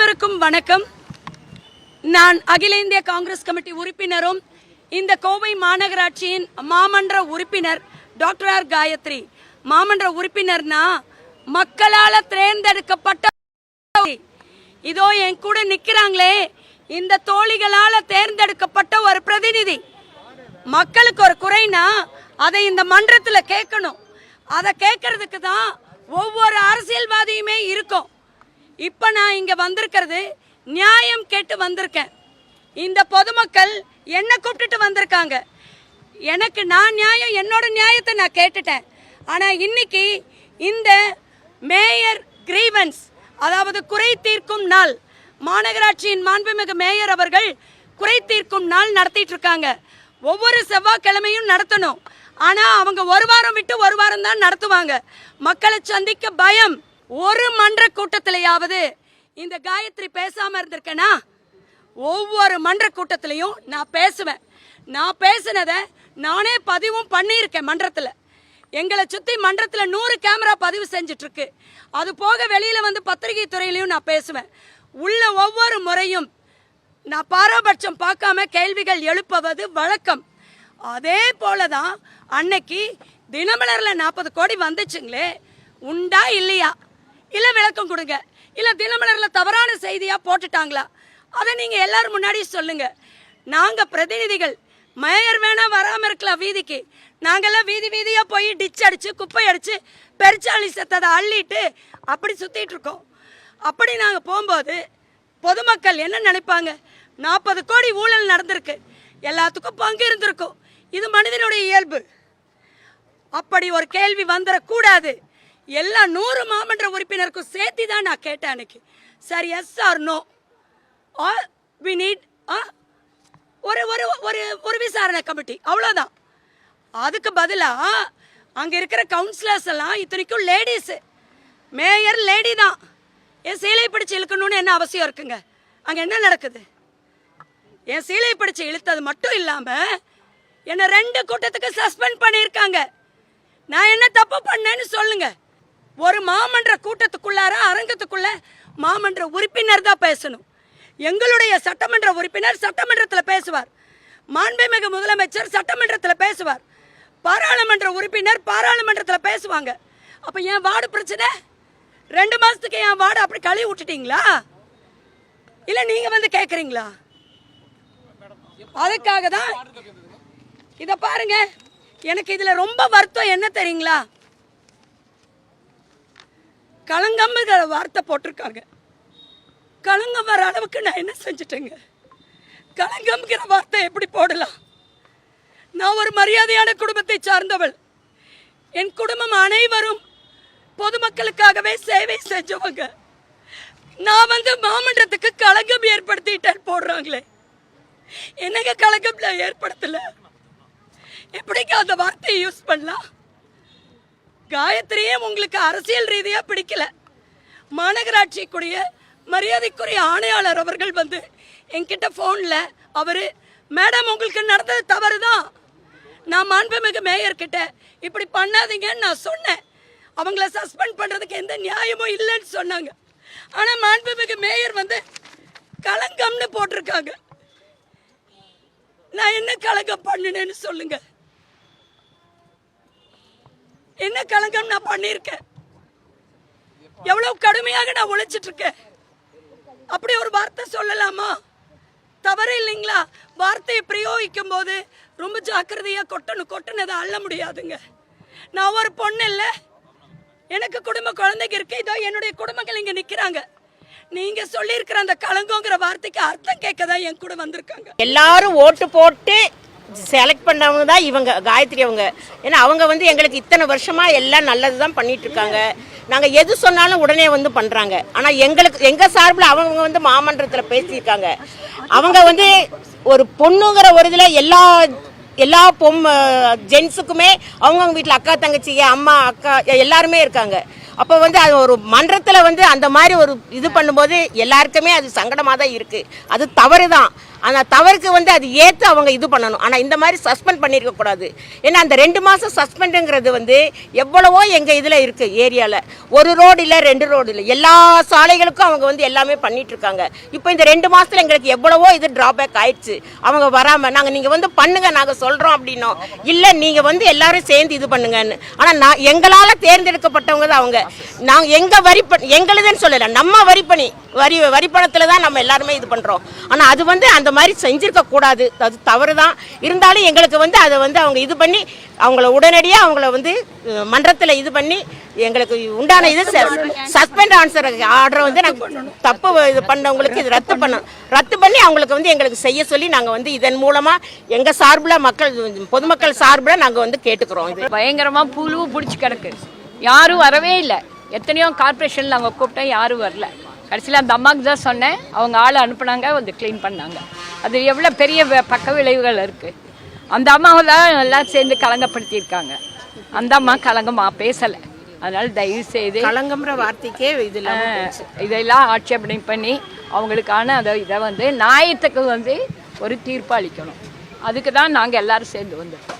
அனைவருக்கும் வணக்கம். நான் அகில இந்திய காங்கிரஸ் கமிட்டி உறுப்பினரும் இந்த கோவை மாநகராட்சியின் மாமன்ற உறுப்பினர் டாக்டர் ஆர் காயத்ரி. மாமன்ற உறுப்பினர்னா மக்களால் தேர்ந்தெடுக்கப்பட்ட, இதோ என் கூட நிக்கிறாங்களே இந்த தோழிகளால தேர்ந்தெடுக்கப்பட்ட ஒரு பிரதிநிதி. மக்களுக்கு ஒரு குறைனா அதை இந்த மன்றத்தில் கேட்கணும். அதை கேட்கறதுக்கு தான் ஒவ்வொரு அரசியல்வாதியுமே இருக்கும். இப்ப நான் இங்க வந்திருக்கிறது நியாயம் கேட்டு வந்திருக்கேன். இந்த பொதுமக்கள் என்ன கூப்பிட்டுட்டு வந்திருக்காங்க. எனக்கு நான் நியாயம், என்னோட நியாயத்தை நான் கேட்டுட்டேன். ஆனா இன்னைக்கு இந்த மேயர் கிரீவன்ஸ், அதாவது குறை தீர்க்கும் நாள், மாநகராட்சியின் மாண்புமிகு மேயர் அவர்கள் குறை தீர்க்கும் நாள் நடத்திட்டு இருக்காங்க. ஒவ்வொரு செவ்வாய்க்கிழமையும் நடத்தணும். ஆனா அவங்க ஒரு வாரம் விட்டு ஒரு வாரம் தான் நடத்துவாங்க. மக்களை சந்திக்க பயம். ஒரு மன்ற கூட்டத்திலேயாவது இந்த காயத்ரி பேசாம இருந்திருக்கேனா? ஒவ்வொரு மன்ற கூட்டத்திலையும் நான் பேசுவேன். நான் பேசினதை நானே பதிவும் பண்ணியிருக்கேன். மன்றத்தில் எங்களை சுத்தி மன்றத்தில் 100 கேமரா பதிவு செஞ்சுட்டு இருக்கு. அது போக வெளியில வந்து பத்திரிகை துறையிலையும் நான் பேசுவேன். உள்ள ஒவ்வொரு முறையும் நான் பாரபட்சம் பார்க்காம கேள்விகள் எழுப்புவது வழக்கம். அதே போலதான் அன்னைக்கு தினமலர்ல 40 கோடி வந்துச்சுங்களே, உண்டா இல்லையா? இல்ல விளக்கம் கொடுங்க. இல்ல தினமலர்ல தவறான செய்தியா போட்டுட்டாங்களா? அதை நீங்க எல்லாரும் முன்னாடி சொல்லுங்க. நாங்க பிரதிநிதிகள், மேயர் வேணா வராம இருக்கலாம் வீதிக்கு, நாங்கெல்லாம் வீதி வீதியா போய் டிச் அடிச்சு குப்பை அடிச்சு பெருச்சாளி செத்ததை அள்ளிட்டு அப்படி சுத்திட்டு இருக்கோம். அப்படி நாங்க போகும்போது பொதுமக்கள் என்ன நினைப்பாங்க? 40 கோடி ஊழல் நடந்திருக்கு, எல்லாத்துக்கும் பங்கு இருந்திருக்கும். இது மனிதனுடைய இயல்பு. அப்படி ஒரு கேள்வி வந்துடக்கூடாது. எல்லா 100 மாமன்ற உறுப்பினருக்கும் சேர்த்து தான் நான் கேட்டேன் அன்னைக்கு. சரி, yes or no, are we need ஒரு ஒரு ஒரு ஒரு விசாரணை கமிட்டி, அவ்வளோதான். அதுக்கு பதிலாக அங்கே இருக்கிற கவுன்சிலர்ஸ் எல்லாம் இத்தனைக்கும் லேடிஸு, மேயர் லேடி தான், என் சீலை பிடிச்சி இழுக்கணும்னு என்ன அவசியம் இருக்குங்க? அங்கே என்ன நடக்குது? என் சீலை பிடிச்சி இழுத்தது மட்டும் இல்லாமல் என்னை 2 கூட்டத்துக்கு சஸ்பெண்ட் பண்ணியிருக்காங்க. நான் என்ன தப்பு பண்ணேன்னு சொல்லுங்க. ஒரு மாமன்ற கூட்டத்துக்குள்ளார அரங்கத்துக்குள்ள மாமன்ற உறுப்பினர் தான் பேசணும். எங்களுடைய சட்டமன்ற உறுப்பினர் சட்டமன்றத்தில் பேசுவார், மாண்புமிகு முதலமைச்சர் சட்டமன்றத்தில் பேசுவார், பாராளுமன்ற உறுப்பினர் பாராளுமன்றத்தில் பேசுவாங்க. அப்போ என் வார்டு பிரச்சனை 2 மாசத்துக்கு என் வார்டு அப்படி கழுவி விட்டுட்டீங்களா? இல்லை நீங்க வந்து கேட்குறீங்களா? அதுக்காக தான் இதை பாருங்க. எனக்கு இதுல ரொம்ப வருத்தம் என்ன தெரியுங்களா? களங்கம்ங்கிற வார்த்தை போட்டிருக்காங்க. களங்கம் வர அளவுக்கு நான் என்ன செஞ்சுட்டேங்க? களங்கம்ங்கிற வார்த்தை எப்படி போடலாம்? நான் ஒரு மரியாதையான குடும்பத்தை சார்ந்தவள். என் குடும்பம் அனைவரும் பொதுமக்களுக்காகவே சேவை செஞ்சவங்க. நான் வந்து மாமன்றத்துக்கு களங்கம் ஏற்படுத்திட்டேன் போடுறாங்களே, என்னங்க களங்கம் ஏற்படுத்தல? எப்படிங்க அந்த வார்த்தையை யூஸ் பண்ணலாம்? காயத்ரியே உங்களுக்கு அரசியல் ரீதியா பிடிக்கல. மாநகராட்சிக்குரிய மரியாதைக்குரிய ஆணையாளர் அவர்கள் வந்து என்கிட்ட போன்ல அவரு, மேடம் உங்களுக்கு நடந்தது தவறுதான், நான் மாண்புமிகு மேயர் கிட்ட இப்படி பண்ணாதீங்கன்னு நான் சொன்னேன், அவங்கள சஸ்பெண்ட் பண்றதுக்கு எந்த நியாயமும் இல்லைன்னு சொன்னாங்க. ஆனா மாண்புமிகு மேயர் வந்து களங்கம்னு போட்டிருக்காங்க. நான் என்ன களங்கம் பண்ணினேன்னு சொல்லுங்க? என்ன களங்கம் நான் பண்ணியிருக்கேன்? எவ்வளவு கடுமையாக நான் உழைச்சிட்டு இருக்கேன். அப்படி ஒரு வார்த்தை சொல்லலாமா? தவறு இல்லைங்களா? வார்த்தையை பிரயோகிக்கும் போது ரொம்ப ஜாக்கிரதையா கொட்டுனதை அள்ள முடியாதுங்க. நான் ஒரு பொண்ணு இல்லை, எனக்கு குடும்ப குழந்தைங்க இருக்கு. இதோ என்னுடைய குடும்பங்கள் இங்க நிக்கிறாங்க. நீங்க சொல்லி இருக்கிற அந்த களங்கோங்கிற வார்த்தைக்கு அர்த்தம் கேட்கதான் என் கூட வந்திருக்காங்க. எல்லாரும் ஓட்டு போட்டு செலக்ட் பண்ணவங்க தான் இவங்க காயத்ரி அவங்க. ஏன்னா அவங்க வந்து எங்களுக்கு இத்தனை வருஷமா எல்லாம் நல்லது தான் பண்ணிட்டு இருக்காங்க. நாங்கள் எது சொன்னாலும் உடனே வந்து பண்றாங்க. ஆனால் எங்கள் சார்பில் அவங்க வந்து மாமன்றத்தில் பேசியிருக்காங்க. அவங்க வந்து ஒரு பொண்ணுங்கிற ஒரு இதில் எல்லா ஜென்ஸுக்குமே அவங்கவுங்க வீட்டில் அக்கா தங்கச்சி அம்மா அக்கா எல்லாருமே இருக்காங்க. அப்போ வந்து அது ஒரு மன்றத்தில் வந்து அந்த மாதிரி ஒரு இது பண்ணும்போது எல்லாருக்குமே அது சங்கடமாக தான் இருக்குது. அது தவறு தான். அந்த தவறுக்கு வந்து அது ஏற்று அவங்க இது பண்ணணும். ஆனால் இந்த மாதிரி சஸ்பெண்ட் பண்ணியிருக்க கூடாது. ஏன்னா அந்த 2 மாதம் சஸ்பெண்டுங்கிறது வந்து எவ்வளவோ எங்கள் இதில் இருக்குது ஏரியாவில். ஒரு ரோடு இல்லை, 2 ரோடு இல்லை, எல்லா சாலைகளுக்கும் அவங்க வந்து எல்லாமே பண்ணிட்டு இருக்காங்க. இப்போ இந்த 2 மாதத்தில் எங்களுக்கு எவ்வளவோ இது டிராபேக் ஆயிடுச்சு. அவங்க வராமல் நீங்கள் வந்து பண்ணுங்க நாங்கள் சொல்கிறோம் அப்படின்னோம். இல்லை நீங்கள் வந்து எல்லாரும் சேர்ந்து இது பண்ணுங்கன்னு. ஆனால் எங்களால் தேர்ந்தெடுக்கப்பட்டவங்க தான் அவங்க. நாங்கள் எங்கள் எங்களுதுன்னு சொல்லலை, நம்ம வரி பணத்தில் தான் நம்ம எல்லாருமே இது பண்ணுறோம். ஆனால் அது வந்து அந்த மாதிரி செஞ்சிருக்க கூடாது, அது தவறு தான். இருந்தாலும் எங்களுக்கு வந்து அதை வந்து அவங்க இது பண்ணி அவங்கள உடனடியாக அவங்கள வந்து மன்றத்தில் இது பண்ணி எங்களுக்கு உண்டான இது சஸ்பெண்ட் ஆர்டரை வந்து நாங்கள் தப்பு இது பண்ணவங்களுக்கு இது ரத்து பண்ணி அவங்களுக்கு வந்து எங்களுக்கு செய்ய சொல்லி நாங்கள் வந்து இதன் மூலமாக எங்கள் சார்பில் பொதுமக்கள் சார்பில் நாங்கள் வந்து கேட்டுக்கிறோம். இது பயங்கரமாக புழு பிடிச்சி கிடக்கு, யாரும் வரவே இல்லை. எத்தனையோ கார்பரேஷனில் அவங்க கூப்பிட்டா யாரும் வரல. கடைசியில் அந்த அம்மாவுக்கு தான் சொன்னேன், அவங்க ஆளை அனுப்புனாங்க, வந்து க்ளீன் பண்ணாங்க. அது எவ்வளோ பெரிய பக்க விளைவுகள் இருக்குது. அந்த அம்மாவை தான் எல்லாம் சேர்ந்து கலங்கப்படுத்தியிருக்காங்க. அந்த அம்மா கலங்கமாக பேசலை. அதனால் தயவு செய்து கலங்கம்ன்ற வார்த்தைக்கே இதெல்லாம் ஆட்சேபனை பண்ணி அவங்களுக்கான இதை வந்து நியாயத்துக்கு வந்து ஒரு தீர்ப்பு அளிக்கணும். அதுக்கு தான் நாங்கள் எல்லோரும் சேர்ந்து வந்தோம்.